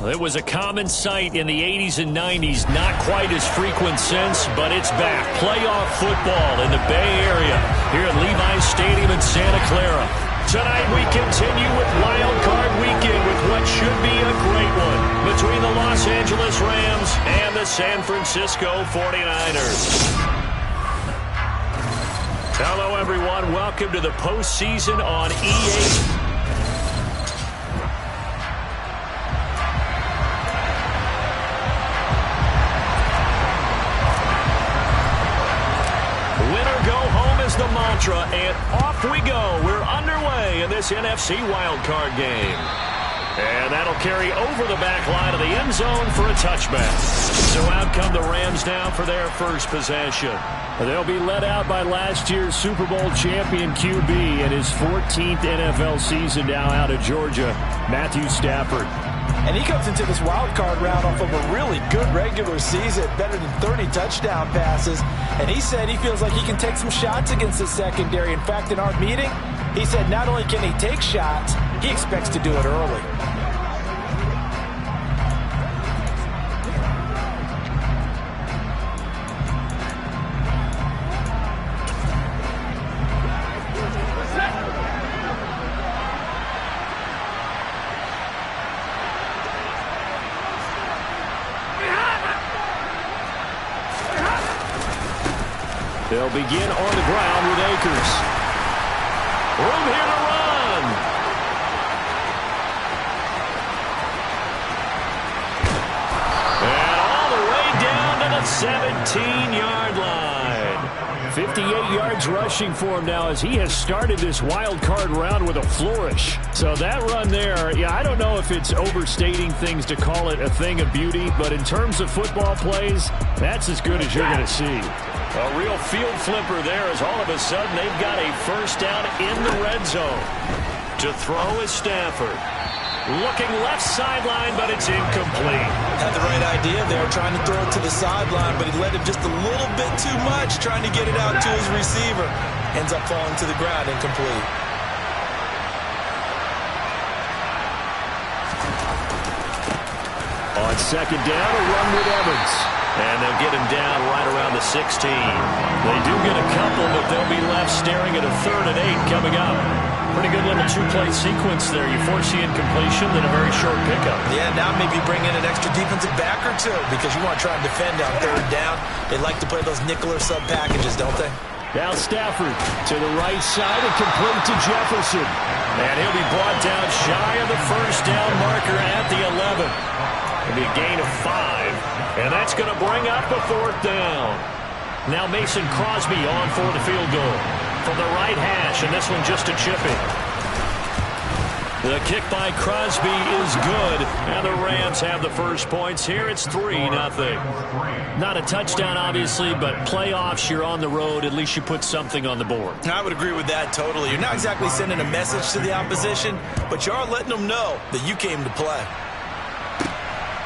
It was a common sight in the 80s and 90s, not quite as frequent since, but it's back. Playoff football in the Bay Area here at Levi's Stadium in Santa Clara. Tonight we continue with Wild Card Weekend with what should be a great one between the Los Angeles Rams and the San Francisco 49ers. Hello, everyone. Welcome to the postseason on EA. The mantra, and off we go. We're underway in this NFC wildcard game. And that'll carry over the back line of the end zone for a touchback. So out come the Rams now for their first possession. They'll be led out by last year's Super Bowl champion QB in his 14th NFL season now out of Georgia, Matthew Stafford. And he comes into this wild card round off of a really good regular season, better than 30 touchdown passes. And he said he feels like he can take some shots against the secondary. In fact, in our meeting, he said not only can he take shots, he expects to do it early. They'll begin on the ground with Akers. Room here to run. And all the way down to the 17-yard line. 58 yards rushing for him now as he has started this wild card round with a flourish. So that run there, yeah, I don't know if it's overstating things to call it a thing of beauty, but in terms of football plays, that's as good as you're going to see. A real field flipper there as all of a sudden they've got a first down in the red zone. To throw is Stafford. Looking left sideline, but it's incomplete. Had the right idea there, trying to throw it to the sideline, but he led him just a little bit too much, trying to get it out to his receiver. Ends up falling to the ground, incomplete. On second down, a run with Evans. And they'll get him down right around the 16. They do get a couple, but they'll be left staring at a 3rd and 8 coming up. Pretty good little two-play sequence there. You foresee incompletion, then a very short pickup. Yeah, now maybe bring in an extra defensive back or two because you want to try and defend on 3rd down. They like to play those nickel or sub packages, don't they? Now Stafford to the right side and complete to Jefferson. And he'll be brought down shy of the first down marker at the 11. It'll be a gain of 5. And that's going to bring up a 4th down. Now Mason Crosby on for the field goal from the right hash, and this one just a chip in. The kick by Crosby is good, and the Rams have the first points here. It's 3-0. Not a touchdown, obviously, but playoffs, you're on the road. At least you put something on the board. I would agree with that totally. You're not exactly sending a message to the opposition, but you are letting them know that you came to play.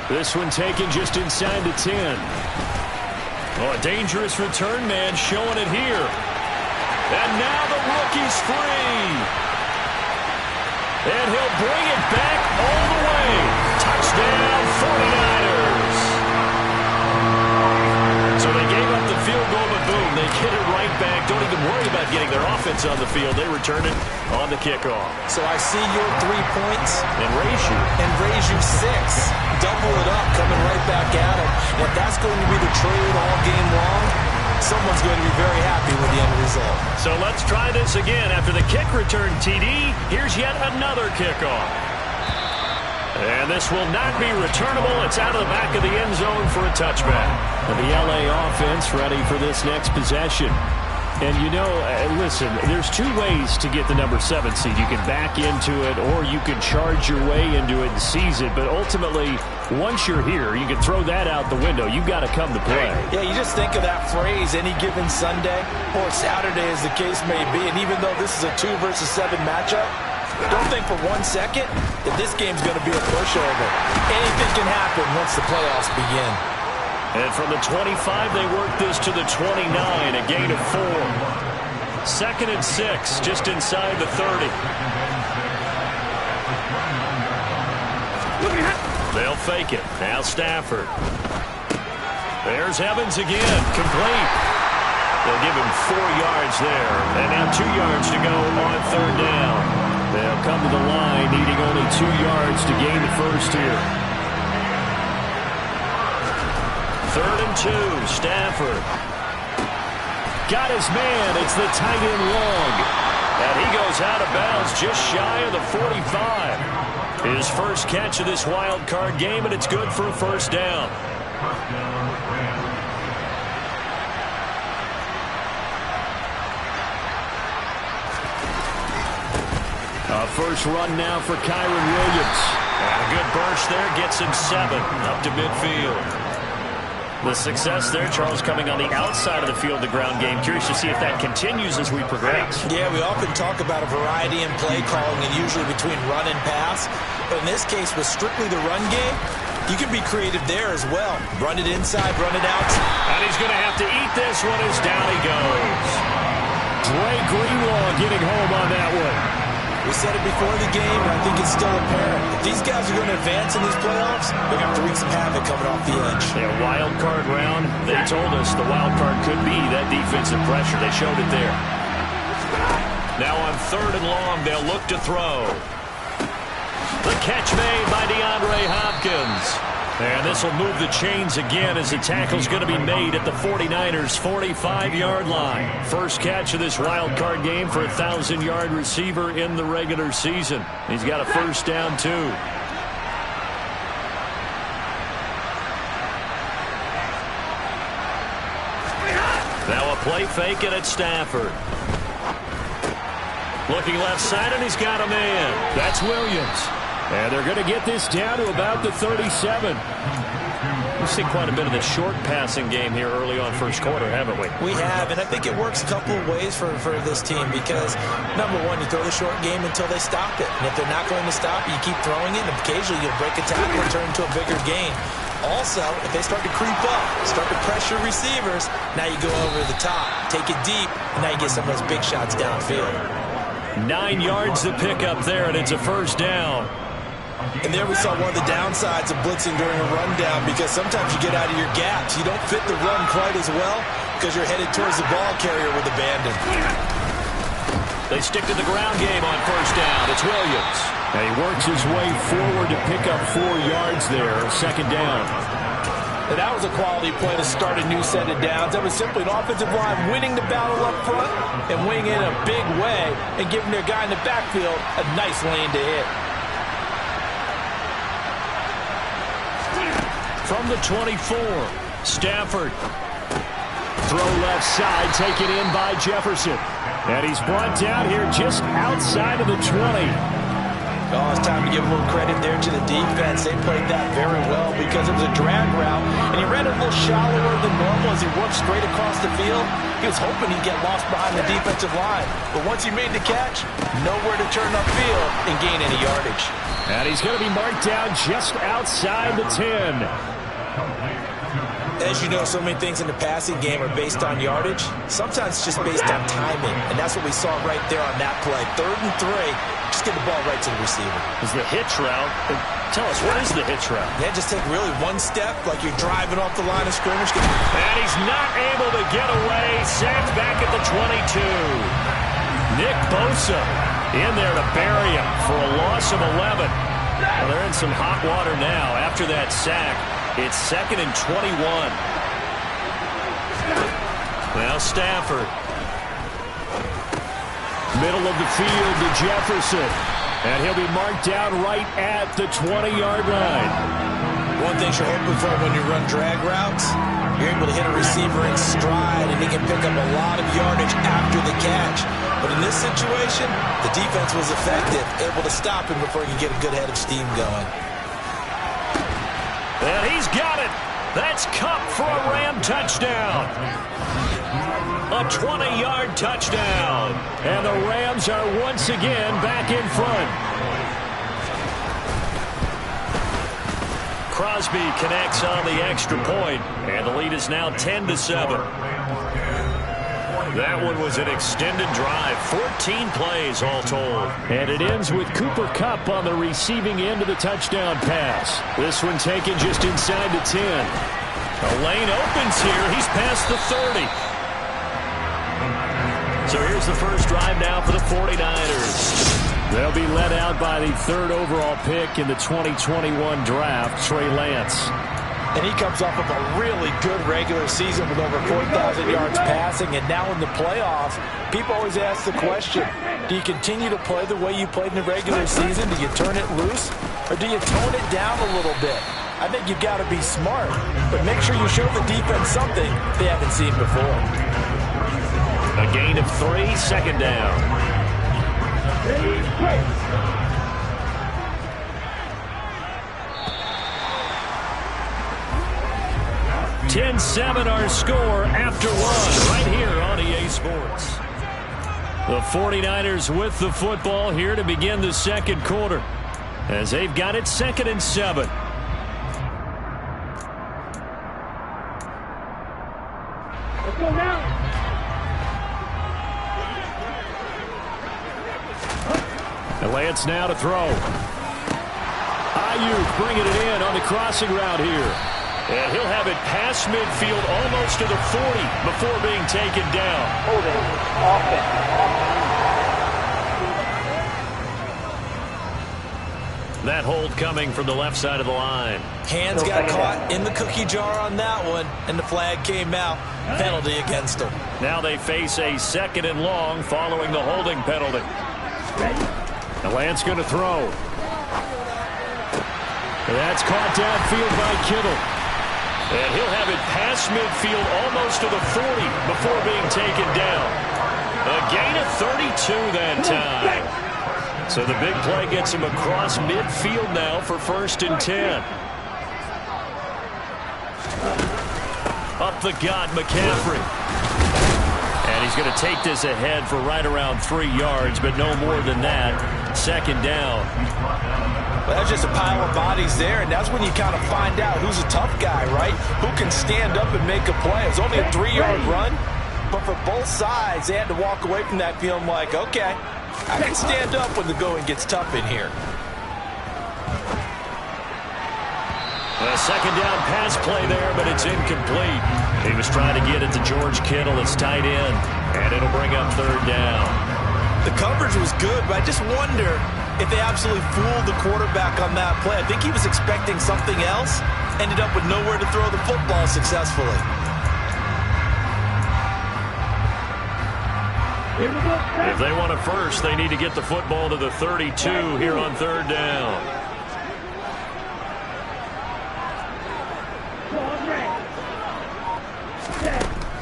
This one taken just inside the 10. Oh, a dangerous return man showing it here. And now the rookie's free. And he'll bring it back all the way. Touchdown, 49ers. So they gave up the field goal, but boom, they get it right back. Don't even worry about getting their offense on the field. They return it on the kickoff. So I see your 3 points. And raise you 6. Double it up, coming right back at him. If that's going to be the trade all game long, someone's going to be very happy with the end result. So let's try this again. After the kick return TD, here's yet another kickoff. And this will not be returnable. It's out of the back of the end zone for a touchback. And the LA offense ready for this next possession. And, you know, listen, there's 2 ways to get the number 7 seed. You can back into it or you can charge your way into it and seize it. But ultimately, once you're here, you can throw that out the window. You've got to come to play. Yeah, you just think of that phrase, any given Sunday or Saturday as the case may be. And even though this is a 2 versus 7 matchup, don't think for 1 second that this game's going to be a pushover. Anything can happen once the playoffs begin. And from the 25, they work this to the 29, a gain of 4. 2nd and 6, just inside the 30. They'll fake it. Now Stafford. There's Evans again. Complete. They'll give him 4 yards there. And now 2 yards to go on third down. They'll come to the line needing only 2 yards to gain the first here. 3rd and 2. Stafford. Got his man. It's the tight end long. And he goes out of bounds just shy of the 45. His first catch of this wild card game, and it's good for a first down. A first run now for Kyron Williams. And a good burst there gets him 7 up to midfield. The success there, Charles, coming on the outside of the field, the ground game. Curious to see if that continues as we progress. Yeah, we often talk about a variety in play calling and usually between run and pass. But in this case, with strictly the run game, you can be creative there as well. Run it inside, run it outside. And he's going to have to eat this one as down he goes. Dre Greenlaw getting home on that one. We said it before the game, and I think it's still apparent. If these guys are going to advance in these playoffs, they're going to have to wreak some havoc coming off the edge. Yeah, wild card round, they told us the wild card could be that defensive pressure. They showed it there. Now on 3rd and long, they'll look to throw. The catch made by DeAndre Hopkins. And this will move the chains again as the tackle's going to be made at the 49ers' 45-yard line. First catch of this wild card game for a 1,000-yard receiver in the regular season. He's got a first down, too. Now a play fake it at Stafford. Looking left side, and he's got a man. That's Williams. And they're going to get this down to about the 37. We've seen quite a bit of the short passing game here early on first quarter, haven't we? We have, and I think it works a couple of ways for this team because, number one, you throw the short game until they stop it. And if they're not going to stop it, you keep throwing it, and occasionally you'll break a tackle and turn into a bigger gain. Also, if they start to creep up, start to pressure receivers, now you go over the top, take it deep, and now you get some of those big shots downfield. 9 yards to pick up there, and it's a first down. And there we saw one of the downsides of blitzing during a rundown because sometimes you get out of your gaps. You don't fit the run quite as well because you're headed towards the ball carrier with abandon. They stick to the ground game on first down. It's Williams. And he works his way forward to pick up 4 yards there, second down. And that was a quality play to start a new set of downs. That was simply an offensive line winning the battle up front and winning it in a big way and giving their guy in the backfield a nice lane to hit. From the 24, Stafford. Throw left side, taken in by Jefferson. And he's brought down here just outside of the 20. Oh, it's time to give a little credit there to the defense. They played that very well because it was a drag route, and he ran a little shallower than normal as he worked straight across the field. He was hoping he'd get lost behind the defensive line. But once he made the catch, nowhere to turn upfield and gain any yardage. And he's going to be marked down just outside the 10. As you know, so many things in the passing game are based on yardage. Sometimes it's just based on timing, and that's what we saw right there on that play. 3rd and 3, just get the ball right to the receiver. Is the hitch route? Tell us, what is the hitch route? Yeah, just take really one step like you're driving off the line of scrimmage. And he's not able to get away. Sacked back at the 22. Nick Bosa in there to bury him for a loss of 11. Well, they're in some hot water now after that sack. It's 2nd and 21. Now Stafford. Middle of the field to Jefferson. And he'll be marked down right at the 20-yard line. One thing you're hoping for when you run drag routes, you're able to hit a receiver in stride, and he can pick up a lot of yardage after the catch. But in this situation, the defense was effective, able to stop him before he could get a good head of steam going. And he's got it. That's Kupp for a Ram touchdown. A 20-yard touchdown. And the Rams are once again back in front. Crosby connects on the extra point, and the lead is now 10-7. That one was an extended drive, 14 plays all told. And it ends with Cooper Kupp on the receiving end of the touchdown pass. This one taken just inside the 10. A lane opens here. He's past the 30. So here's the first drive now for the 49ers. They'll be led out by the 3rd overall pick in the 2021 draft, Trey Lance. And he comes off of a really good regular season with over 4,000 yards passing. And now in the playoffs, people always ask the question, do you continue to play the way you played in the regular season? Do you turn it loose? Or do you tone it down a little bit? I think you've got to be smart, but make sure you show the defense something they haven't seen before. A gain of 3, second down. 10-7 our score after 1 right here on EA Sports. The 49ers with the football here to begin the second quarter as they've got it 2nd and 7. Let's go now. And Lance now to throw. Ayuk bringing it in on the crossing route here. And he'll have it past midfield almost to the 40 before being taken down. That hold coming from the left side of the line. Hands got caught in the cookie jar on that one, and the flag came out. Penalty against them. Now they face a 2nd and long following the holding penalty. And Lance going to throw. That's caught downfield by Kittle. And he'll have it past midfield almost to the 40 before being taken down. A gain of 32 that time. So the big play gets him across midfield now for 1st and 10. Up the gut, McCaffrey. And he's going to take this ahead for right around 3 yards, but no more than that. 2nd down. Well, that's just a pile of bodies there, and that's when you kind of find out who's a tough guy, right? Who can stand up and make a play. It's only a 3-yard run, but for both sides, they had to walk away from that feeling like, okay, I can stand up when the going gets tough in here. A 2nd down pass play there, but it's incomplete. He was trying to get it to George Kittle. It's tight end, and it'll bring up 3rd down. The coverage was good, but I just wonder if they absolutely fooled the quarterback on that play. I think he was expecting something else, ended up with nowhere to throw the football successfully. If they want a first, they need to get the football to the 32 here on 3rd down.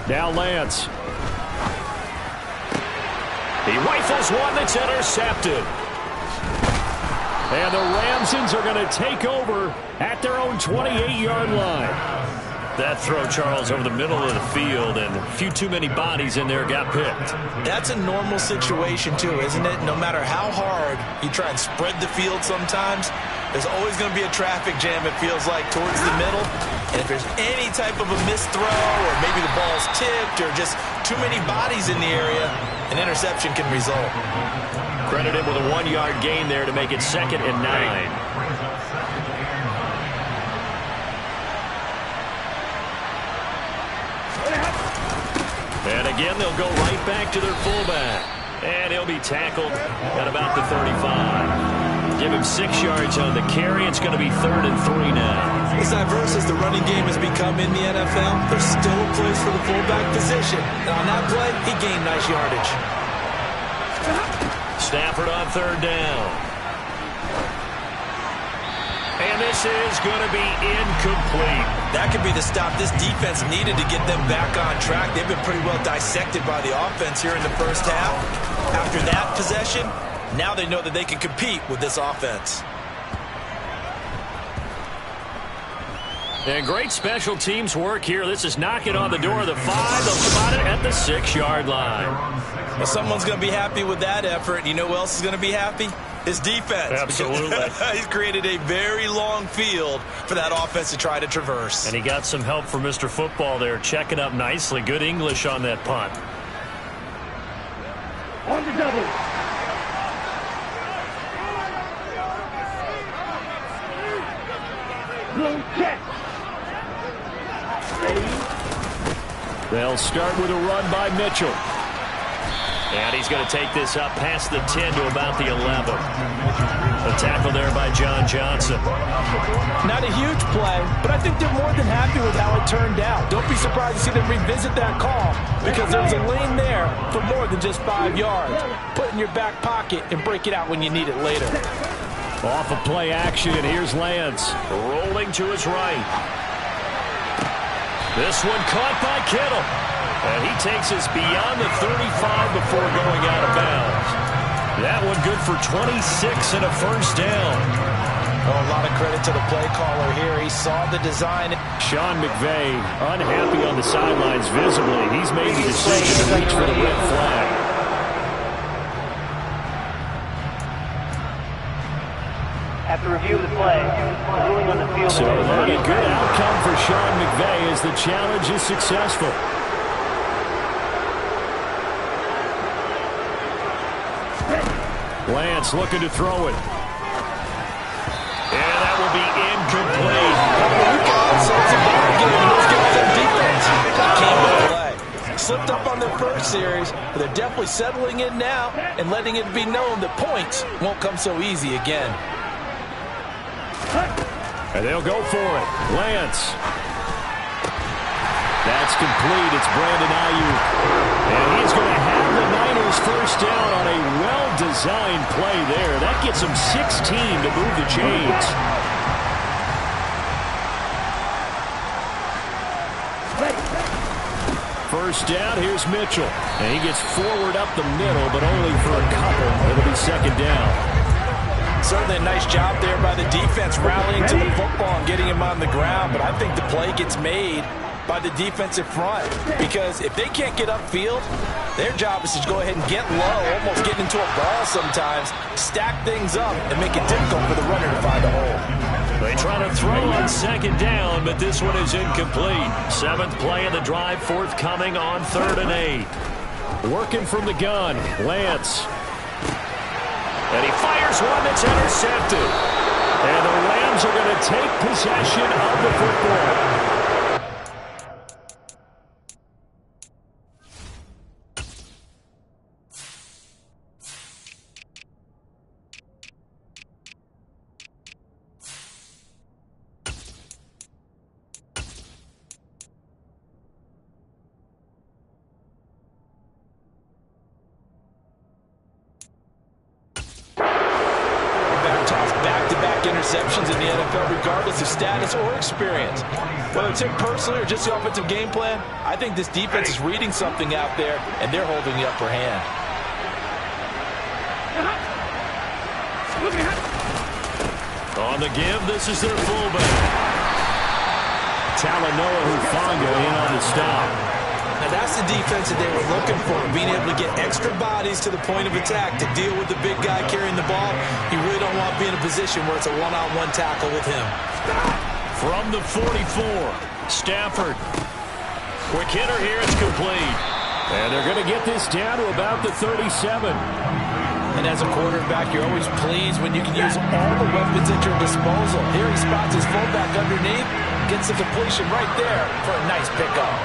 Now Lance. He rifles one that's intercepted. And the Ramsons are going to take over at their own 28-yard line. That throw, Charles, over the middle of the field, and a few too many bodies in there got picked. That's a normal situation, too, isn't it? No matter how hard you try and spread the field sometimes, there's always going to be a traffic jam, it feels like, towards the middle. And if there's any type of a missed throw, or maybe the ball's tipped, or just too many bodies in the area, an interception can result. Credit him with a 1-yard gain there to make it 2nd and 9. And again, they'll go right back to their fullback. And he'll be tackled at about the 35. Give him 6 yards on the carry. It's going to be 3rd and 3 now. As diverse as the running game has become in the NFL, there's still a place for the fullback position. And on that play, he gained nice yardage. Stafford on 3rd down. And this is going to be incomplete. That could be the stop this defense needed to get them back on track. They've been pretty well dissected by the offense here in the first half. After that possession, now they know that they can compete with this offense. And great special teams work here. This is knocking on the door of the 5. They'll spot it at the 6-yard line. Well, someone's going to be happy with that effort. You know who else is going to be happy? His defense. Absolutely. He's created a very long field for that offense to try to traverse. And he got some help from Mr. Football there, checking up nicely. Good English on that punt. Blue check. Ready. They'll start with a run by Mitchell. And he's going to take this up past the 10 to about the 11. A tackle there by John Johnson. Not a huge play, but I think they're more than happy with how it turned out. Don't be surprised to see them revisit that call because there's a lane there for more than just 5 yards. Put it in your back pocket and break it out when you need it later. Off of play action, and here's Lance. Rolling to his right. This one caught by Kittle. And he takes us beyond the 35 before going out of bounds. That one good for 26 and a first down. Oh, a lot of credit to the play caller here. He saw the design. Sean McVay unhappy on the sidelines visibly. He's made the decision to reach for the red flag. After review of the play, ruling on the field. So not a good outcome for Sean McVay as the challenge is successful. Lance looking to throw it. And that will be incomplete. Slipped up on their first series, but they're definitely settling in now and letting it be known that points won't come so easy again. And they'll go for it. Lance. That's complete. It's Brandon Ayuk. And he's going to have the Niners first down on a well-designed play there. That gets them 16 to move the chains. First down, here's Mitchell. And he gets forward up the middle, but only for a couple. It'll be second down. Certainly a nice job there by the defense rallying to the football and getting him on the ground, but I think the play gets made by the defensive front because if they can't get upfield, their job is to go ahead and get low, almost get into a ball sometimes, stack things up, and make it difficult for the runner to find a hole. They try to throw on second down, but this one is incomplete. 7th play of the drive, forthcoming on 3rd and 8. Working from the gun, Lance. And he fires one that's intercepted. And the Rams are going to take possession of the football. Interceptions in the NFL, regardless of status or experience. Whether it's him personally or just the offensive game plan, I think this defense is reading something out there, and they're holding the upper hand. On the give, this is their fullback. Talanoa Hufanga in on the stop. Now that's the defense that they were looking for, being able to get extra bodies to the point of attack to deal with the big guy carrying the ball. You really don't want to be in a position where it's a one-on-one tackle with him. From the 44, Stafford. Quick hitter here, it's complete. And they're going to get this down to about the 37. And as a quarterback, you're always pleased when you can use all the weapons at your disposal. Here he spots his fullback underneath, gets the completion right there for a nice pickup.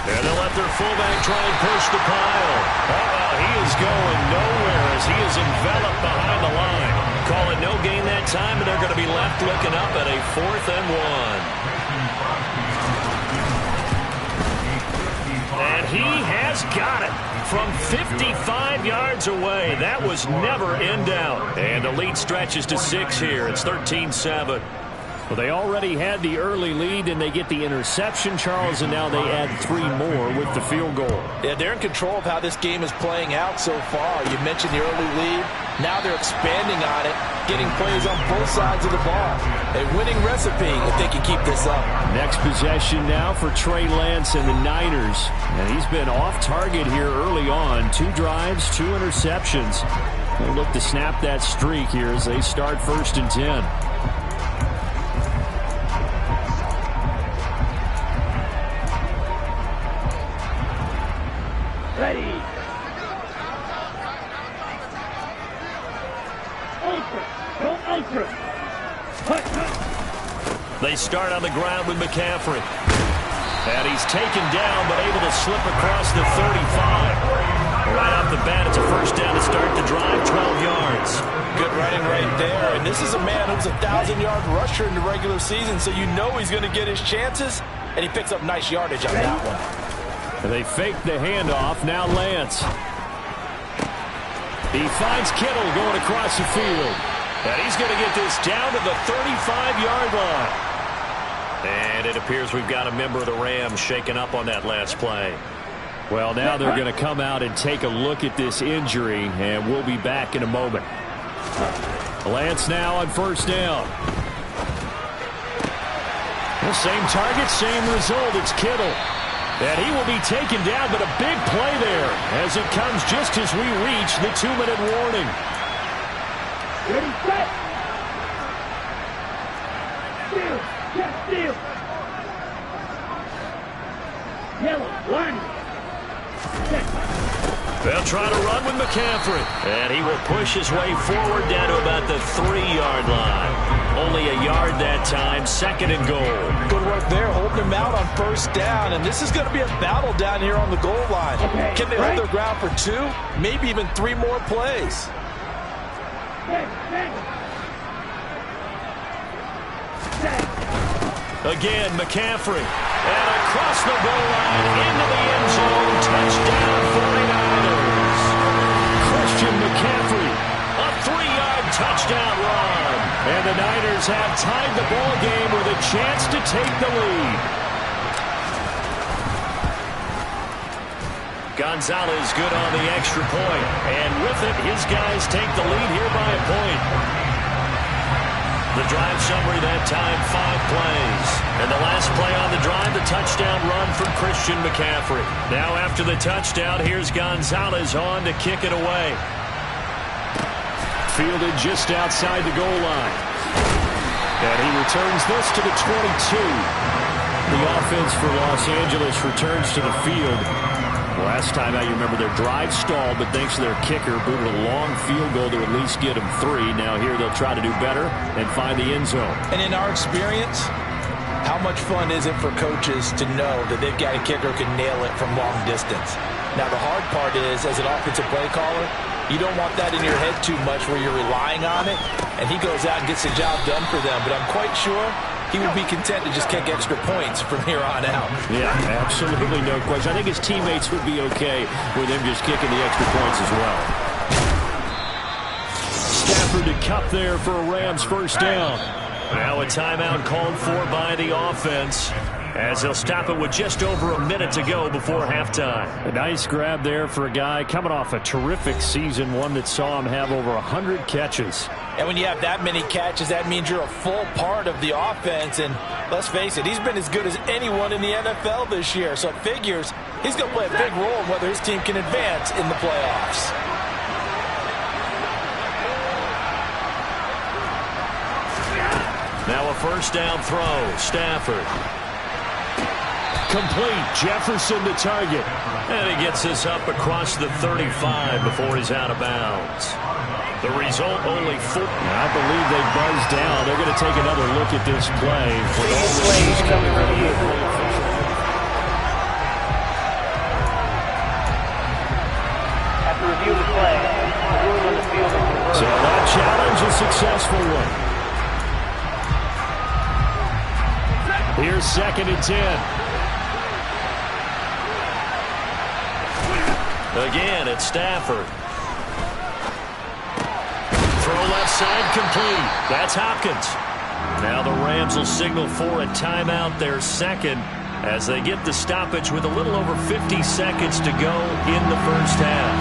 And they'll let their fullback try and push the pile. He is going nowhere as he is enveloped behind the line. Call it no gain that time, and they're going to be left looking up at a 4th and 1. And he has got it from 55 yards away. That was never in doubt. And the lead stretches to 6 here. It's 13-7. Well, they already had the early lead, and they get the interception, Charles, and now they add 3 more with the field goal. Yeah, they're in control of how this game is playing out so far. You mentioned the early lead. Now they're expanding on it, getting plays on both sides of the ball. A winning recipe if they can keep this up. Next possession now for Trey Lance and the Niners. And he's been off target here early on. 2 drives, 2 interceptions. They'll look to snap that streak here as they start 1st and 10. They start on the ground with McCaffrey. And he's taken down, but able to slip across the 35. Right off the bat, it's a first down to start the drive, 12 yards. Good running right there. And this is a man who's a 1,000-yard rusher in the regular season, so you know he's going to get his chances, and he picks up nice yardage on that one. They fake the handoff. Now Lance. He finds Kittle going across the field. And he's going to get this down to the 35-yard line. And it appears we've got a member of the Rams shaken up on that last play. Well, now they're going to come out and take a look at this injury, and we'll be back in a moment. Lance now on first down. The same target, same result. It's Kittle. And he will be taken down, but a big play there as it comes just as we reach the 2-minute warning. Ready, set. Steal, check, steal. Yellow, line. They'll try to run with McCaffrey. And he will push his way forward down to about the 3-yard line. Only a yard that time, second and goal. Good work there, holding him out on first down. And this is going to be a battle down here on the goal line. Can they hold their ground for 2, maybe even 3 more plays? Again, McCaffrey. And across the goal line, into the end zone. Touchdown, 49ers. Christian McCaffrey, a 3-yard touchdown run. And the Niners have tied the ball game with a chance to take the lead. Gonzalez good on the extra point. And with it, his guys take the lead here by a point. The drive summary that time, 5 plays. And the last play on the drive, the touchdown run from Christian McCaffrey. Now after the touchdown, here's Gonzalez on to kick it away. Fielded just outside the goal line. And he returns this to the 22. The offense for Los Angeles returns to the field. Last time out, you remember their drive stalled, but thanks to their kicker, booted a long field goal to at least get them 3. Now here they'll try to do better and find the end zone. And in our experience, how much fun is it for coaches to know that they've got a kicker who can nail it from long distance? Now the hard part is, as an offensive play caller, you don't want that in your head too much where you're relying on it, and he goes out and gets the job done for them. But I'm quite sure he would be content to just kick extra points from here on out. Yeah, absolutely no question. I think his teammates would be okay with him just kicking the extra points as well. Stafford to Cup there for a Rams first down. Now a timeout called for by the offense, as they'll stop it with just over a minute to go before halftime. A nice grab there for a guy coming off a terrific season, one that saw him have over 100 catches. And when you have that many catches, that means you're a full part of the offense. And let's face it, he's been as good as anyone in the NFL this year. So it figures he's going to play a big role in whether his team can advance in the playoffs. Now a first down throw. Stafford. Complete. Jefferson to target. And he gets this up across the 35 before he's out of bounds. The result, only 4. I believe they buzzed down. They're going to take another look at this play. With all the issues coming from the official. After review of the play, the ruling on the field is reversed. So that challenge, a successful one. Here's 2nd and 10. Again, it's Stafford. Throw left side, complete. That's Hopkins. Now the Rams will signal for a timeout, their second, as they get the stoppage with a little over 50 seconds to go in the first half.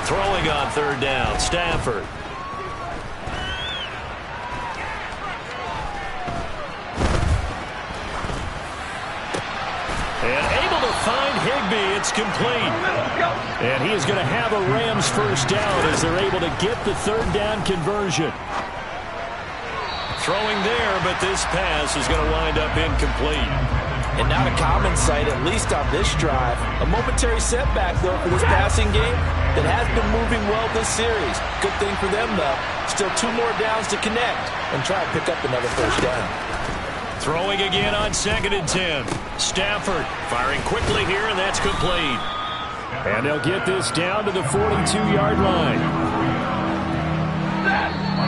Throwing on 3rd down, Stafford. And able to find Higbee. It's complete. And he is going to have a Rams first down as they're able to get the 3rd down conversion. Throwing there, but this pass is going to wind up incomplete. And not a common sight, at least on this drive. A momentary setback, though, for this passing game. that has been moving well this series. Good thing for them, though. Still 2 more downs to connect and try to pick up another first down. Throwing again on 2nd and 10. Stafford firing quickly here, and that's complete. And they'll get this down to the 42-yard line.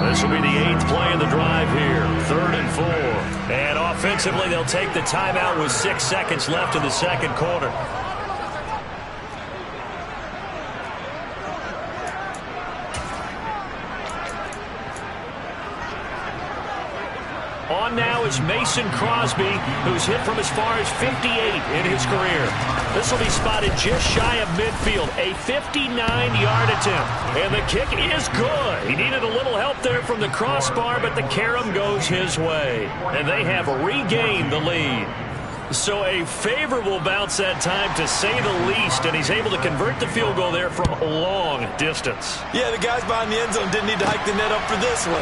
This will be the 8th play of the drive here. 3rd and 4. And offensively, they'll take the timeout with 6 seconds left in the second quarter. On now is Mason Crosby, who's hit from as far as 58 in his career. This will be spotted just shy of midfield, a 59-yard attempt. And the kick is good. He needed a little help there from the crossbar, but the carom goes his way. And they have regained the lead. So a favorable bounce that time, to say the least, and he's able to convert the field goal there from a long distance. Yeah, the guys behind the end zone didn't need to hike the net up for this one.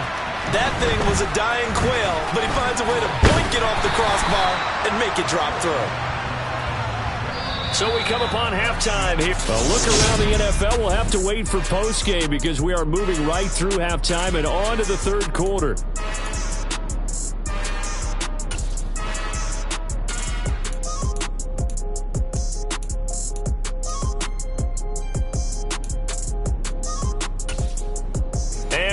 That thing was a dying quail, but he finds a way to boink it off the crossbar and make it drop through. So we come upon halftime here. A look around the NFL. We'll have to wait for postgame because we are moving right through halftime and on to the 3rd quarter.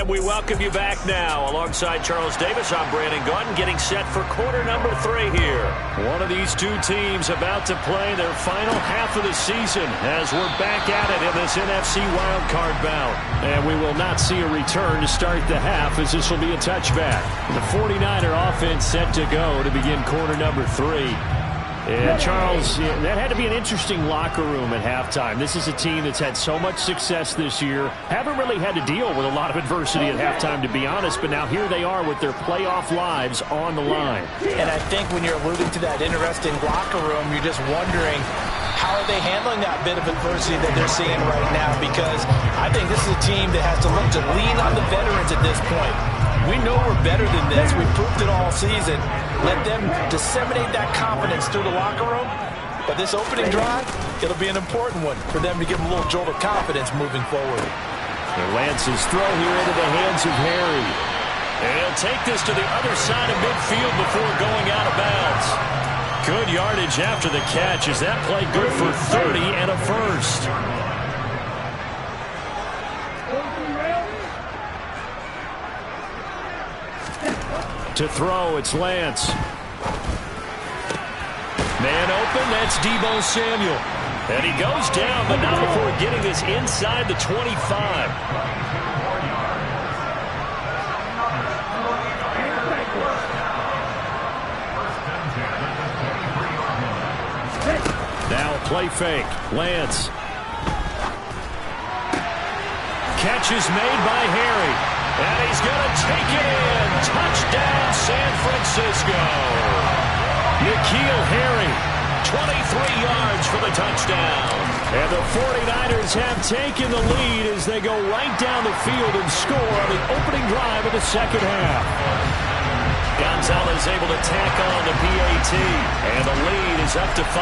We welcome you back now. Alongside Charles Davis, I'm Brandon Gaudin, getting set for quarter number 3 here. One of these two teams about to play their final half of the season as we're back at it in this NFC wildcard bout. And we will not see a return to start the half, as this will be a touchback. The 49er offense set to go to begin quarter number 3. And Charles, that had to be an interesting locker room at halftime. This is a team that's had so much success this year. Haven't really had to deal with a lot of adversity at halftime, to be honest. But now here they are with their playoff lives on the line. And I think when you're alluding to that interesting locker room, you're just wondering, how are they handling that bit of adversity that they're seeing right now? Because I think this is a team that has to look to lean on the veterans at this point. We know we're better than this. We proved it all season. Let them disseminate that confidence through the locker room. But this opening drive, it'll be an important one for them to give them a little jolt of confidence moving forward. And Lance's throw here into the hands of Harry. And he'll take this to the other side of midfield before going out of bounds. Good yardage after the catch. Is that play good for 30 and a first? To throw, it's Lance. Man open, that's Deebo Samuel. And he goes down, but not before getting this inside the 25. Now play fake. Lance. Catch is made by Harry. And he's going to take it in. Touchdown, San Francisco. N'Keal Harry, 23 yards for the touchdown. And the 49ers have taken the lead as they go right down the field and score on the opening drive of the second half. Gonzalez able to tack on the PAT, and the lead is up to 5.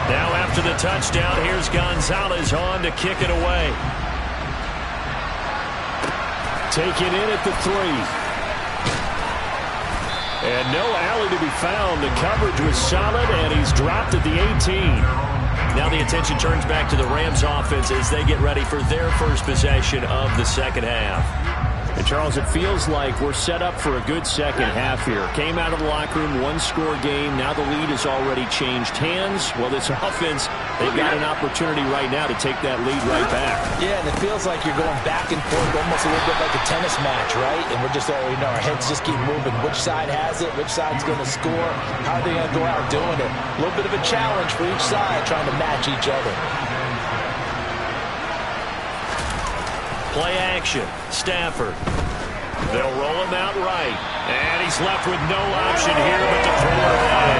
Now after the touchdown, here's Gonzalez on to kick it away. Taken in at the 3. And no alley to be found. The coverage was solid, and he's dropped at the 18. Now the attention turns back to the Rams offense as they get ready for their first possession of the second half. And Charles, it feels like we're set up for a good second half here. Came out of the locker room, 1-score game. Now the lead has already changed hands. Well, this offense, they've got an opportunity right now to take that lead right back. Yeah, and it feels like you're going back and forth, almost a little bit like a tennis match, right? And we're just already know our heads just keep moving. Which side has it? Which side's going to score? How are they going to go out doing it? A little bit of a challenge for each side, trying to match each other. Play action. Stafford. They'll roll him out right. And he's left with no option here but to throw it away.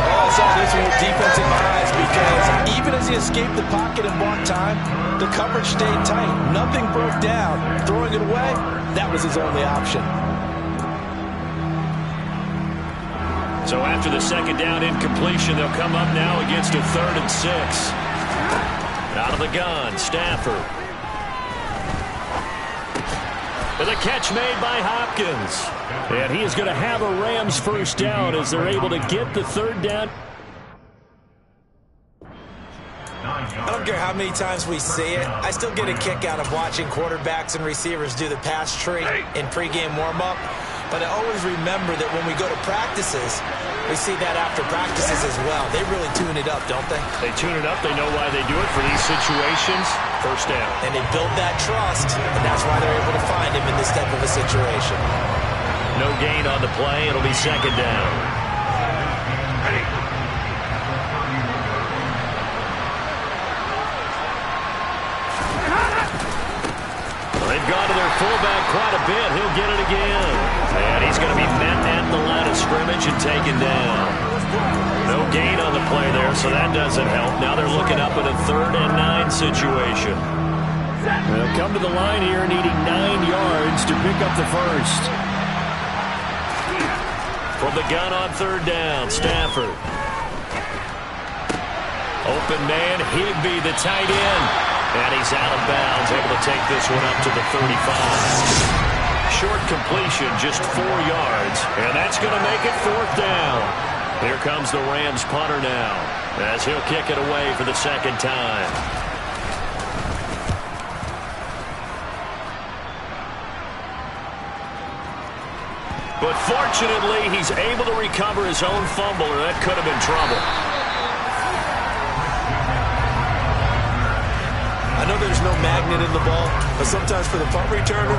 Oh, I saw this one with defensive eyes because even as he escaped the pocket and bought time, the coverage stayed tight. Nothing broke down. Throwing it away, that was his only option. So after the second down incompletion, they'll come up now against a 3rd and 6. Out of the gun, Stafford. And the catch made by Hopkins. And he is going to have a Rams first down as they're able to get the third down. I don't care how many times we see it. I still get a kick out of watching quarterbacks and receivers do the pass tree in pregame warm-up. But I always remember that when we go to practices, we see that after practices as well. They really tune it up, don't they? They tune it up. They know why they do it for these situations. First down. And they build that trust, and that's why they're able to find him in this type of a situation. No gain on the play. It'll be second down. They've gone to their fullback quite a bit. He'll get it again. And he's going to be met at the line of scrimmage and taken down. No gain on the play there, so that doesn't help. Now they're looking up at a 3rd and 9 situation. They'll come to the line here needing 9 yards to pick up the first. From the gun on 3rd down, Stafford. Open man, Higbee, the tight end. And he's out of bounds, able to take this one up to the 35. Short completion, just 4 yards. And that's going to make it 4th down. Here comes the Rams punter now, as he'll kick it away for the second time. But fortunately, he's able to recover his own fumble, or that could have been trouble. I know there's no magnet in the ball, but sometimes for the punt returner,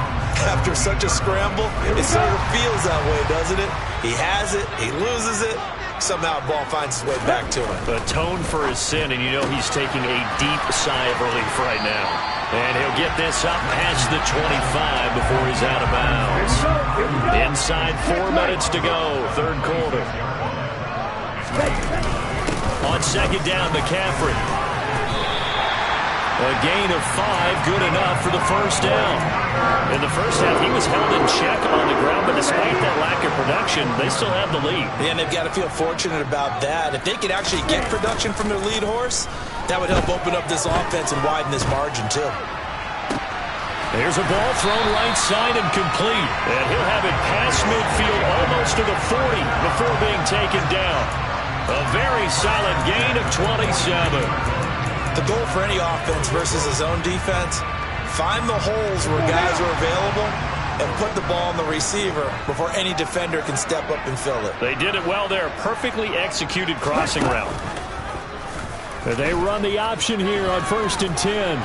after such a scramble, it sort of feels that way, doesn't it? He has it, he loses it, somehow the ball finds its way back to him. Atoned for his sin, and you know he's taking a deep sigh of relief right now. And he'll get this up past the 25 before he's out of bounds. Inside 4 minutes to go, 3rd quarter. On second down, McCaffrey. A gain of 5, good enough for the first down. In the first half, he was held in check on the ground, but despite that lack of production, they still have the lead. Yeah, and they've got to feel fortunate about that. If they could actually get production from their lead horse, that would help open up this offense and widen this margin, too. There's a ball thrown right side and complete. And he'll have it past midfield almost to the 40 before being taken down. A very solid gain of 27. The goal for any offense versus his own defense, find the holes where guys are available and put the ball on the receiver before any defender can step up and fill it. They did it well there. Perfectly executed crossing route. They run the option here on 1st and 10.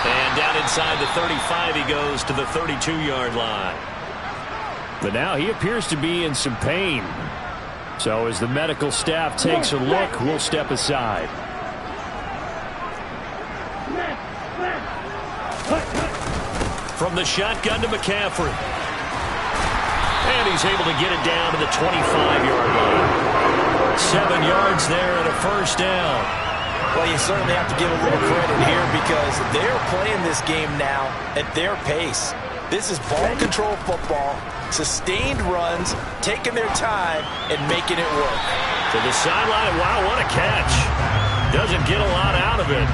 And down inside the 35, he goes to the 32-yard line. But now he appears to be in some pain. So as the medical staff takes a look, we'll step aside. From the shotgun to McCaffrey. And he's able to get it down to the 25-yard line. 7 yards there and a first down. Well, you certainly have to give a little credit here because they're playing this game now at their pace. This is ball control football, sustained runs, taking their time, and making it work. To the sideline, wow, what a catch. Doesn't get a lot out of it,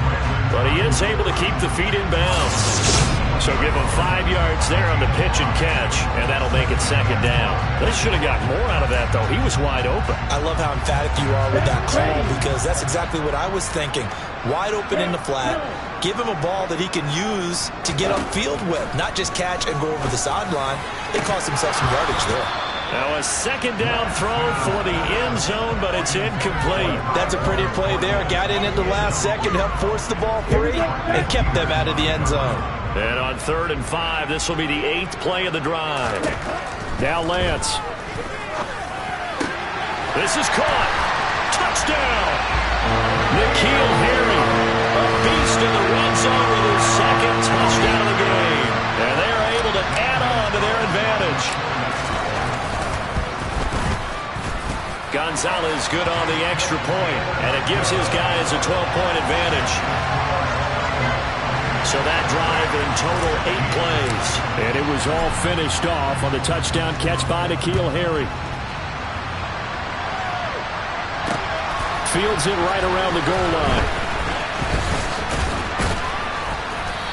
but he is able to keep the feet in bounds. So give him 5 yards there on the pitch and catch, and that'll make it second down. They should have got more out of that, though. He was wide open. I love how emphatic you are with that call because that's exactly what I was thinking. Wide open in the flat. Give him a ball that he can use to get upfield with, not just catch and go over the sideline. They cost themselves some yardage there. Now a second down throw for the end zone, but it's incomplete. That's a pretty play there. Got in at the last second, helped force the ball free, and kept them out of the end zone. And on 3rd and 5, this will be the 8th play of the drive. Now Lance. This is caught. Touchdown. N'Keal Harry, a beast in the red zone with his second touchdown of the game. And they're able to add on to their advantage. Gonzalez good on the extra point, and it gives his guys a 12-point advantage. So that drive in total 8 plays. And it was all finished off on the touchdown catch by N'Keal Harry. Fields it right around the goal line.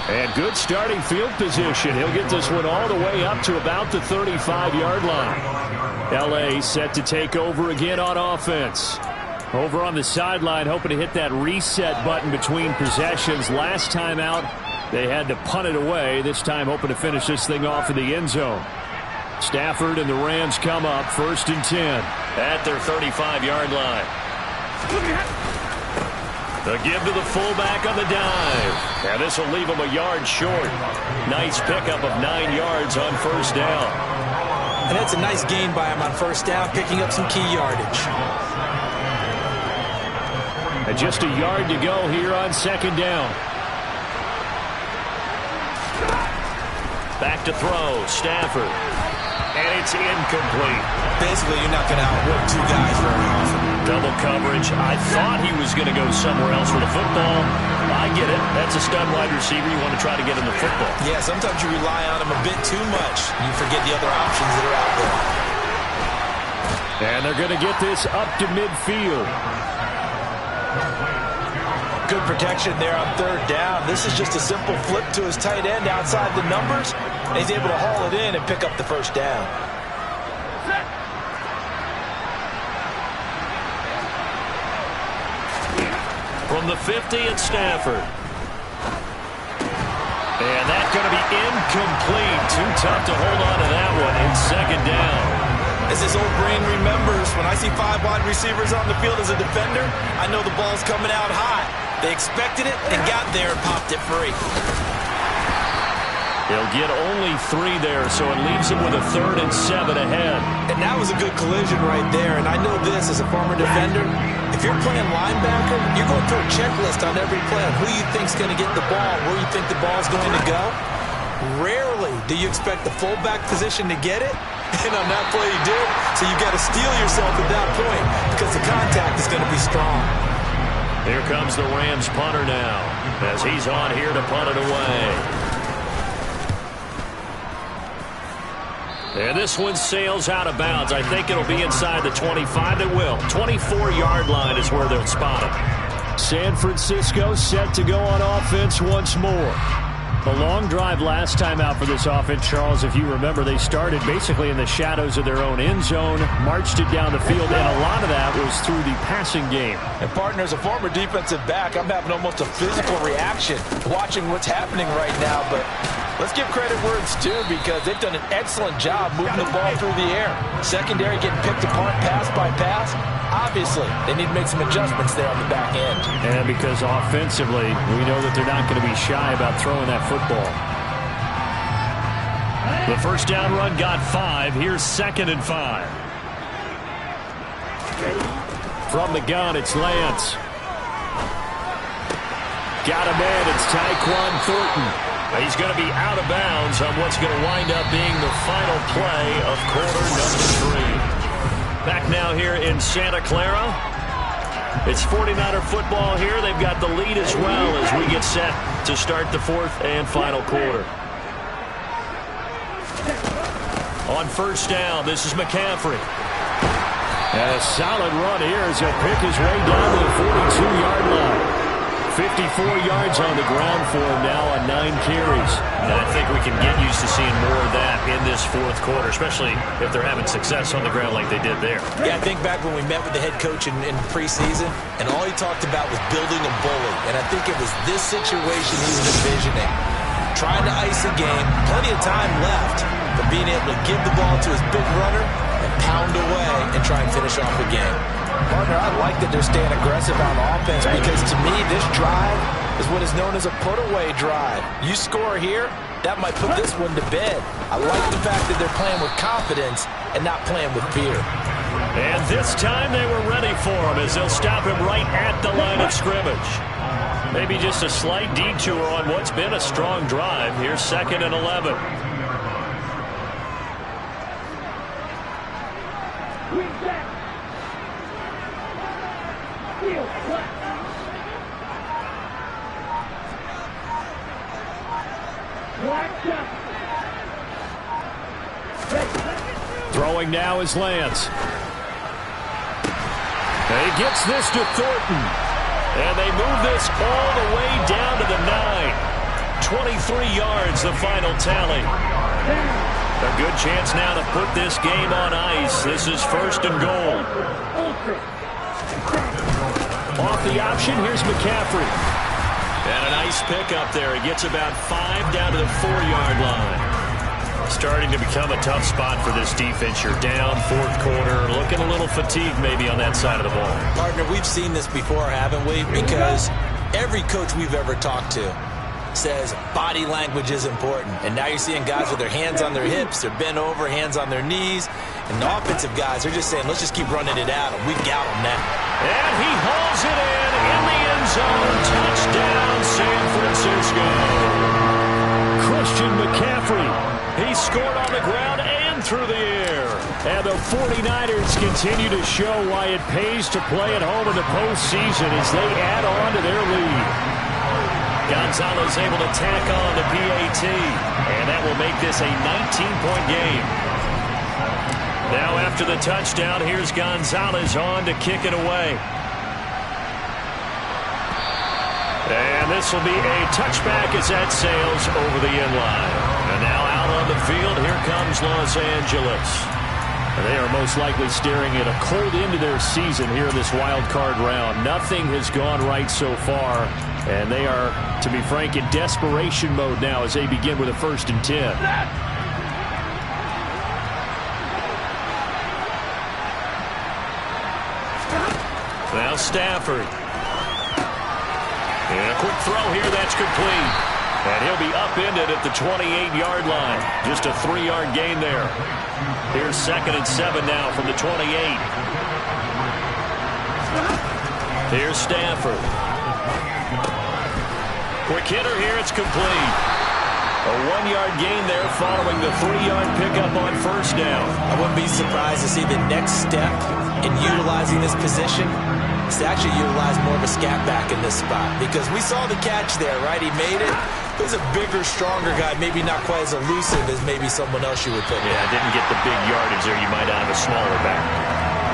And good starting field position. He'll get this one all the way up to about the 35-yard line. L.A. set to take over again on offense. Over on the sideline, hoping to hit that reset button between possessions. Last time out, they had to punt it away. This time hoping to finish this thing off in the end zone. Stafford and the Rams come up 1st and 10. At their 35-yard line. The give to the fullback on the dive. And this will leave him a yard short. Nice pickup of 9 yards on 1st down. And that's a nice gain by him on 1st down, picking up some key yardage. And just a yard to go here on 2nd down. Back to throw. Stafford. And it's incomplete. Basically, you're not going to outwork 2 guys very often. Double coverage. I thought he was going to go somewhere else for the football. I get it. That's a stud wide receiver. You want to try to get him the football. Yeah, sometimes you rely on him a bit too much. You forget the other options that are out there. And they're going to get this up to midfield. Good protection there on 3rd down. This is just a simple flip to his tight end outside the numbers. And he's able to haul it in and pick up the 1st down. From the 50 at Stafford. And that's going to be incomplete. Too tough to hold on to that one in 2nd down. As his old brain remembers, when I see 5 wide receivers on the field as a defender, I know the ball's coming out high. They expected it and got there and popped it free. He'll get only 3 there, so it leaves him with a 3rd and 7 ahead. And that was a good collision right there. And I know this as a former defender. If you're playing linebacker, you're going through a checklist on every play on who you think's going to get the ball, where you think the ball's going to go. Rarely do you expect the fullback position to get it. And on that play he did. So you've got to steel yourself at that point because the contact is going to be strong. Here comes the Rams punter now as he's on here to punt it away. And this one sails out of bounds. I think it'll be inside the 25. It will. 24-yard line is where they'll spot him. San Francisco set to go on offense once more. A long drive last time out for this offense, Charles. If you remember, they started basically in the shadows of their own end zone, marched it down the field, and a lot of that was through the passing game. And, partner, as a former defensive back, I'm having almost a physical reaction watching what's happening right now. But let's give credit where it's due because they've done an excellent job moving the ball through the air. Secondary getting picked apart pass by pass. Obviously, they need to make some adjustments there on the back end. And because offensively, we know that they're not going to be shy about throwing that football. The 1st down run got 5. Here's 2nd and 5. From the gun, it's Lance. Got him in. It's Tyquan Thornton. He's going to be out of bounds on what's going to wind up being the final play of quarter number 3. Back now here in Santa Clara. It's 49er football here. They've got the lead as well as we get set to start the 4th and final quarter. On 1st down, this is McCaffrey. And a solid run here as he'll pick his way down to the 42-yard line. 54 yards on the ground for him now on 9 carries. And I think we can get used to seeing more of that in this 4th quarter, especially if they're having success on the ground like they did there. Yeah, I think back when we met with the head coach in preseason, and all he talked about was building a bully. And I think it was this situation he was envisioning. Trying to ice a game, plenty of time left, but being able to give the ball to his big runner and pound away and try and finish off the game. Partner, I like that they're staying aggressive on offense because to me this drive is what is known as a put-away drive. You score here, that might put this one to bed. I like the fact that they're playing with confidence and not playing with fear. And this time they were ready for him as they'll stop him right at the line of scrimmage. Maybe just a slight detour on what's been a strong drive. Here's 2nd and 11. Throwing now is Lance. And he gets this to Thornton. And they move this all the way down to the 9. 23 yards, the final tally. A good chance now to put this game on ice. This is 1st and goal. Off the option, here's McCaffrey. And a nice pickup there. He gets about 5 down to the 4-yard line. Starting to become a tough spot for this defense. You're down 4th quarter, looking a little fatigued maybe on that side of the ball. Partner, we've seen this before, haven't we? Because every coach we've ever talked to says body language is important. And now you're seeing guys with their hands on their hips, they're bent over, hands on their knees. And the offensive guys are just saying, let's just keep running it at them. We've got them now. And he hauls it in the end zone. Touchdown, San Francisco. Christian McCaffrey. He scored on the ground and through the air. And the 49ers continue to show why it pays to play at home in the postseason as they add on to their lead. Gonzalez able to tack on the PAT. And that will make this a 19-point game. Now after the touchdown, here's Gonzalez on to kick it away. And this will be a touchback as that sails over the end line. And now out on the field, here comes Los Angeles. And they are most likely staring at a cold end to their season here in this wild card round. Nothing has gone right so far. And they are, to be frank, in desperation mode now as they begin with a 1st and 10. Now Stafford. And a quick throw here, that's complete. And he'll be upended at the 28-yard line. Just a 3-yard gain there. Here's 2nd and 7 now from the 28. Here's Stafford. Quick hitter here, it's complete. A 1-yard gain there following the 3-yard pickup on 1st down. I wouldn't be surprised to see the next step in utilizing this position is to actually utilize more of a scat back in this spot. Because we saw the catch there, right? He made it. He was a bigger, stronger guy, maybe not quite as elusive as maybe someone else you would put Yeah, didn't get the big yardage there. You might have a smaller back.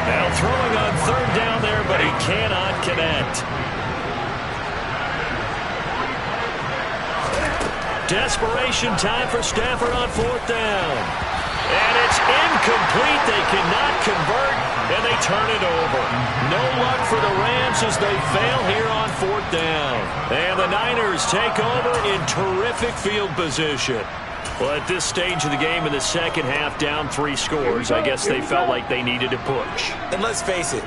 Now throwing on 3rd down there, but he cannot connect. Desperation time for Stafford on 4th down. And it's incomplete. They cannot convert, and they turn it over. No luck for the Rams as they fail here on 4th down. And the Niners take over in terrific field position. Well, at this stage of the game in the second half, down 3 scores, I guess they felt like they needed to push. And let's face it,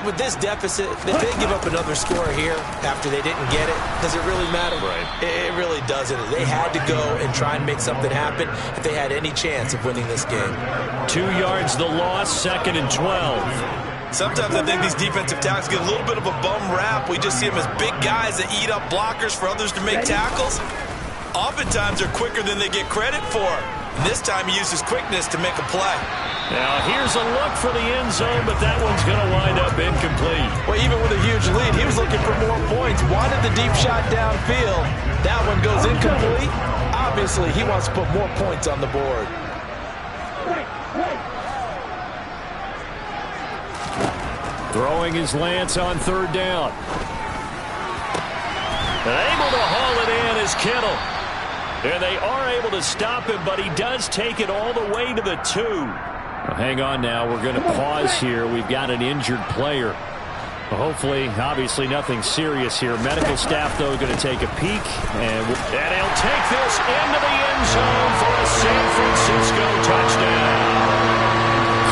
with this deficit, if they give up another score here after they didn't get it, does it really matter? Right. It really doesn't. They had to go and try and make something happen if they had any chance of winning this game. 2 yards the loss, 2nd and 12. Sometimes I think these defensive tackles get a little bit of a bum rap. We just see them as big guys that eat up blockers for others to make tackles. Oftentimes they're quicker than they get credit for. And this time he uses quickness to make a play. Now here's a look for the end zone, but that one's going to wind up incomplete. Well, even with a huge lead, he was looking for more points. Wanted the deep shot downfield. That one goes incomplete. Obviously, he wants to put more points on the board. Throwing his Lance on 3rd down. And able to haul it in is Kittle. And they are able to stop him, but he does take it all the way to the 2. Well, hang on now. We're going to pause here. We've got an injured player. Well, hopefully, obviously, nothing serious here. Medical staff, though, going to take a peek. And he'll take this into the end zone for a San Francisco touchdown.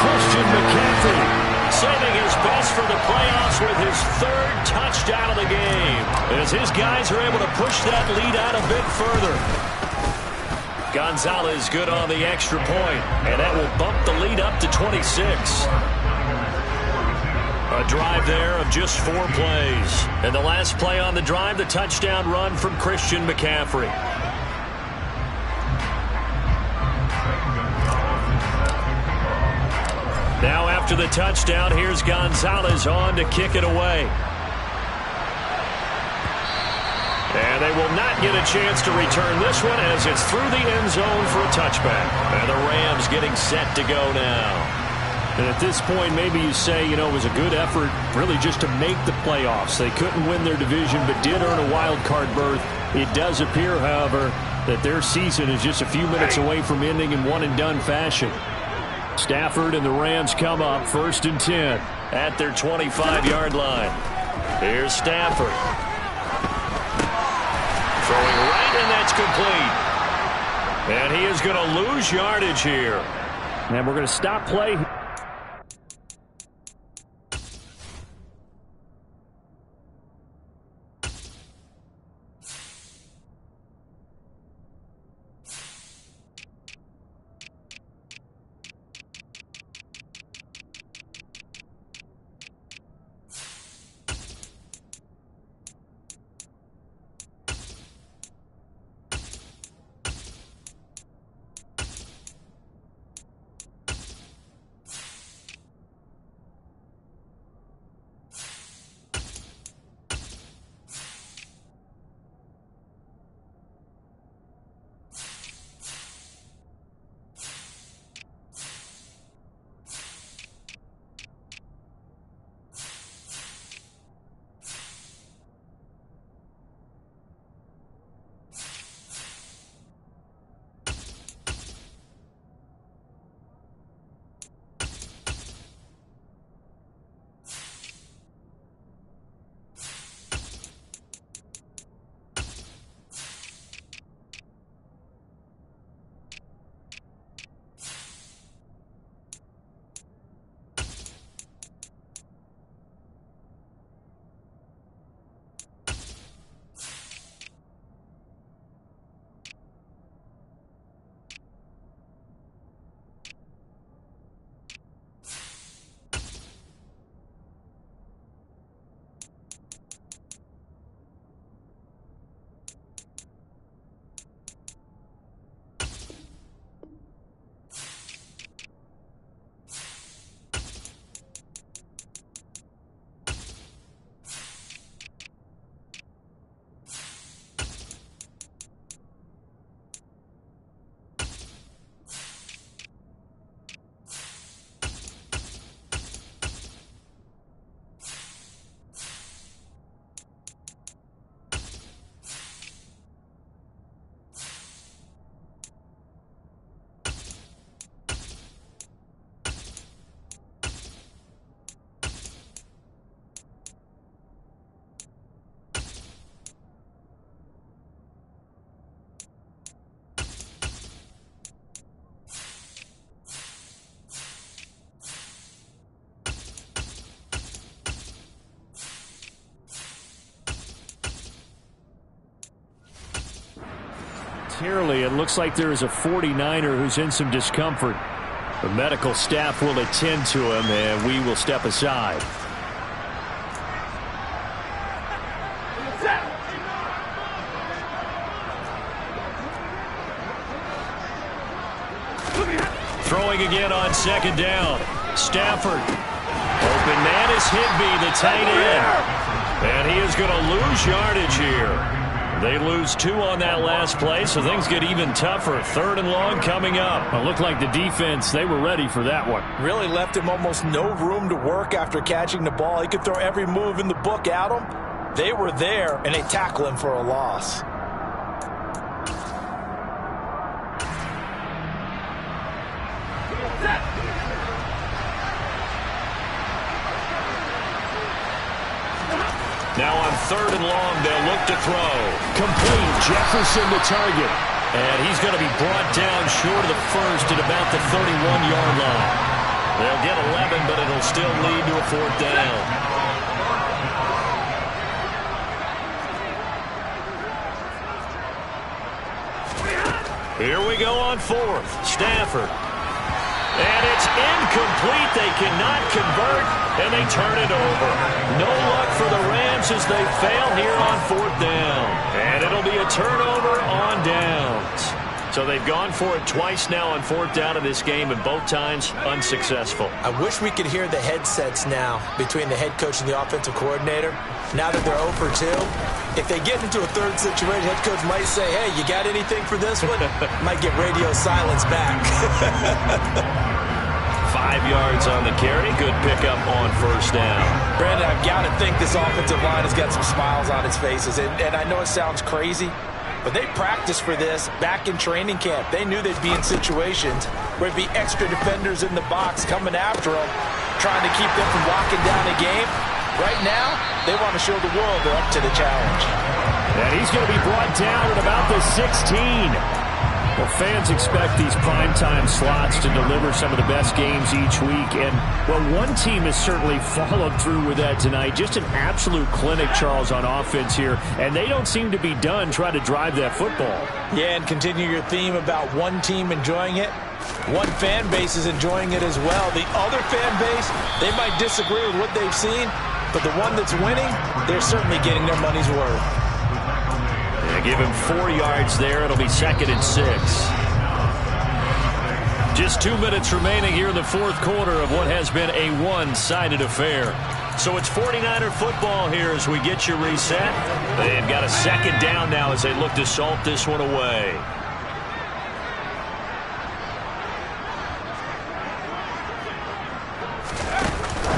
Christian McCaffrey saving his best for the playoffs with his 3rd touchdown of the game, as his guys are able to push that lead out a bit further. Gonzalez good on the extra point, and that will bump the lead up to 26. A drive there of just 4 plays. And the last play on the drive, the touchdown run from Christian McCaffrey. Now after the touchdown, here's Gonzalez on to kick it away. And they will not get a chance to return this one as it's through the end zone for a touchback. And the Rams getting set to go now. And at this point, maybe you say, you know, it was a good effort really just to make the playoffs. They couldn't win their division but did earn a wild card berth. It does appear, however, that their season is just a few minutes away from ending in one-and-done fashion. Stafford and the Rams come up 1st and 10 at their 25-yard line. Here's Stafford. Throwing right, and that's complete. And he is going to lose yardage here. And we're going to stop play. It looks like there is a 49er who's in some discomfort. The medical staff will attend to him, and we will step aside. Throwing again on 2nd down. Stafford. Open man is Higbee, the tight end. And he is going to lose yardage here. They lose 2 on that last play, so things get even tougher. 3rd and long coming up. It looked like the defense, they were ready for that one. Really left him almost no room to work after catching the ball. He could throw every move in the book at him. They were there, and they tackle him for a loss. Now on 3rd and long, they'll look to throw. Complete. Jefferson the target. And he's going to be brought down short of the first at about the 31-yard line. They'll get 11, but it'll still lead to a 4th down. Here we go on 4th. Stafford. And it's incomplete. They cannot convert, and they turn it over. No luck for the Rams as they fail here on 4th down. And it'll be a turnover on downs. So they've gone for it twice now on 4th down in this game, and both times unsuccessful. I wish we could hear the headsets now between the head coach and the offensive coordinator. Now that they're 0 for 2, if they get into a 3rd situation, head coach might say, hey, you got anything for this one? Might get radio silence back. 5 5 yards on the carry. Good pickup on first down. Brandon, I've got to think this offensive line has got some smiles on its faces. And I know it sounds crazy, but they practiced for this back in training camp. They knew they'd be in situations where there'd be extra defenders in the box coming after them, trying to keep them from locking down a game. Right now, they want to show the world they're up to the challenge. And he's going to be brought down at about the 16. Well, fans expect these primetime slots to deliver some of the best games each week. And, well, one team has certainly followed through with that tonight. Just an absolute clinic, Charles, on offense here. And they don't seem to be done trying to drive that football. Yeah, and continue your theme about one team enjoying it. One fan base is enjoying it as well. The other fan base, they might disagree with what they've seen, but the one that's winning, they're certainly getting their money's worth. Yeah, give him 4 yards there. It'll be 2nd and 6. Just 2 minutes remaining here in the fourth quarter of what has been a one-sided affair. So it's 49er football here as we get you reset. They've got a 2nd down now as they look to salt this one away.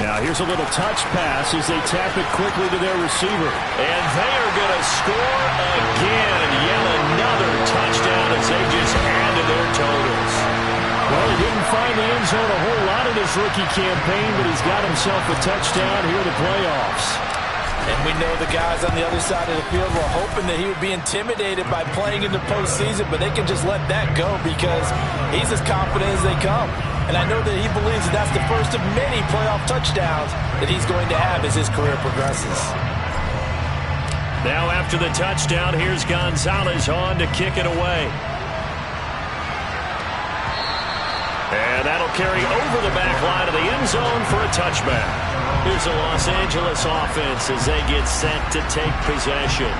Now here's a little touch pass as they tap it quickly to their receiver. And they are going to score again. Yet another touchdown as they just add to their totals. Well, he didn't find the end zone a whole lot in his rookie campaign, but he's got himself a touchdown here in the playoffs. And we know the guys on the other side of the field were hoping that he would be intimidated by playing in the postseason, but they can just let that go because he's as confident as they come. And I know that he believes that that's the first of many playoff touchdowns that he's going to have as his career progresses. Now after the touchdown, here's Gonzalez on to kick it away. And that'll carry over the back line of the end zone for a touchback. Here's the Los Angeles offense as they get set to take possession.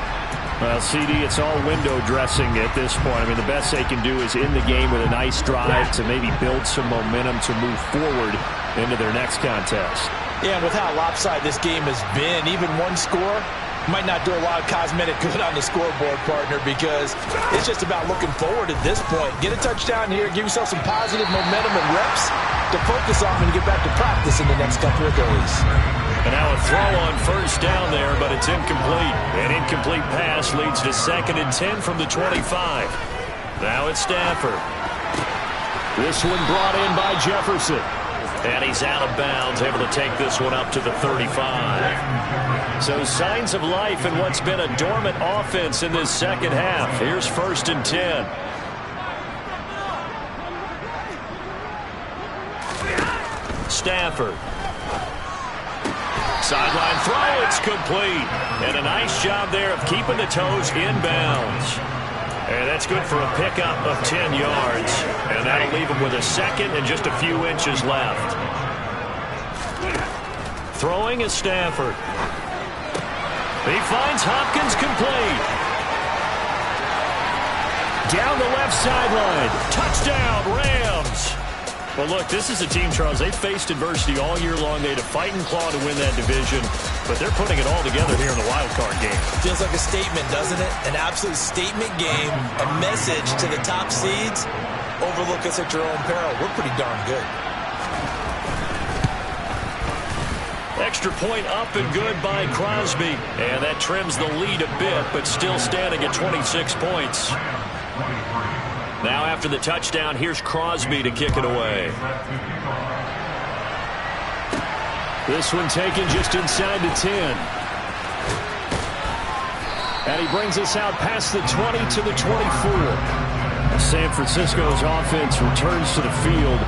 Well, CD, it's all window dressing at this point. I mean, the best they can do is in the game with a nice drive to maybe build some momentum to move forward into their next contest. Yeah, with how lopsided this game has been, even one score might not do a lot of cosmetic good on the scoreboard, partner, because it's just about looking forward at this point. Get a touchdown here, give yourself some positive momentum and reps to focus on and get back to practice in the next couple of days. And now a throw on first down there, but it's incomplete. An incomplete pass leads to 2nd and 10 from the 25. Now it's Stafford. This one brought in by Jefferson. And he's out of bounds, able to take this one up to the 35. So signs of life in what's been a dormant offense in this second half. Here's 1st and 10. Stafford. Sideline throw, it's complete. And a nice job there of keeping the toes inbounds. And that's good for a pickup of 10 yards. And that'll leave him with a 2nd and just a few inches left. Throwing is Stafford. He finds Hopkins complete. Down the left sideline. Touchdown, Rams. Well, look, this is a team, Charles. They faced adversity all year long. They had to fight and claw to win that division, but they're putting it all together here in the wild card game. Feels like a statement, doesn't it? An absolute statement game, a message to the top seeds. Overlook us at your own peril. We're pretty darn good. Extra point up and good by Crosby. And that trims the lead a bit, but still standing at 26 points. Now after the touchdown, here's Crosby to kick it away. This one taken just inside the 10. And he brings us out past the 20 to the 24. San Francisco's offense returns to the field.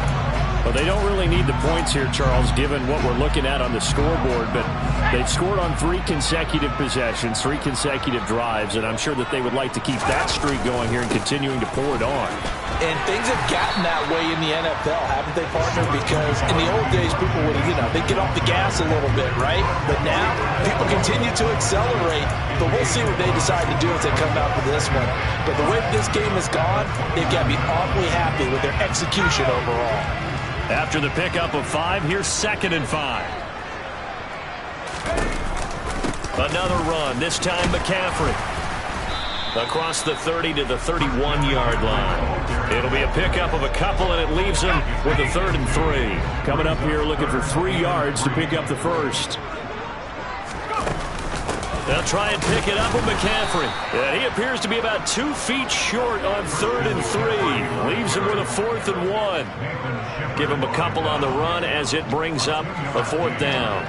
Well, they don't really need the points here, Charles, given what we're looking at on the scoreboard. But they've scored on 3 consecutive possessions, 3 consecutive drives, and I'm sure that they would like to keep that streak going here and continuing to pour it on. And things have gotten that way in the NFL, haven't they, partner? Because in the old days, people would, they'd get off the gas a little bit, right? But now, people continue to accelerate. But we'll see what they decide to do as they come out with this one. But the way this game has gone, they've got to be awfully happy with their execution overall. After the pickup of 5, here's 2nd and 5. Another run, this time McCaffrey. across the 30 to the 31-yard line. It'll be a pickup of a couple, and it leaves them with a 3rd and 3. Coming up here looking for 3 yards to pick up the first. They'll try and pick it up with McCaffrey. Yeah, he appears to be about 2 feet short on 3rd and 3. Leaves him with a 4th and 1. Give him a couple on the run as it brings up a 4th down.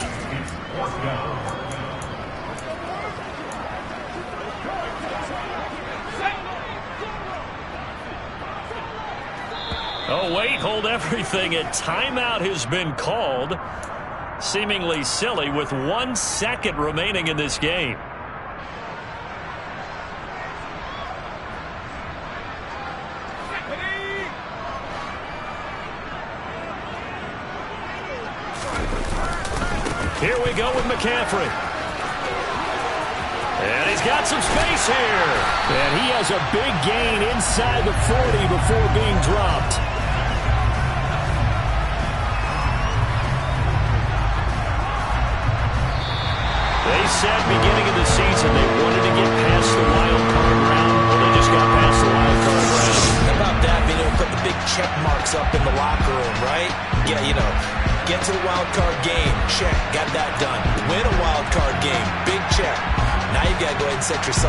Oh, wait, hold everything. A timeout has been called. Seemingly silly with 1 second remaining in this game. Here we go with McCaffrey. And he's got some space here. And he has a big gain inside the 40 before being dropped. They said beginning of the season they wanted to get past the wild card round. Well, they just got past the wild card round. How about that, being able to put the big check marks up in the locker room, right? Yeah, you know, get to the wild card game, check, got that done. Win a wild card game, big check. Now you got to go ahead and set your sights.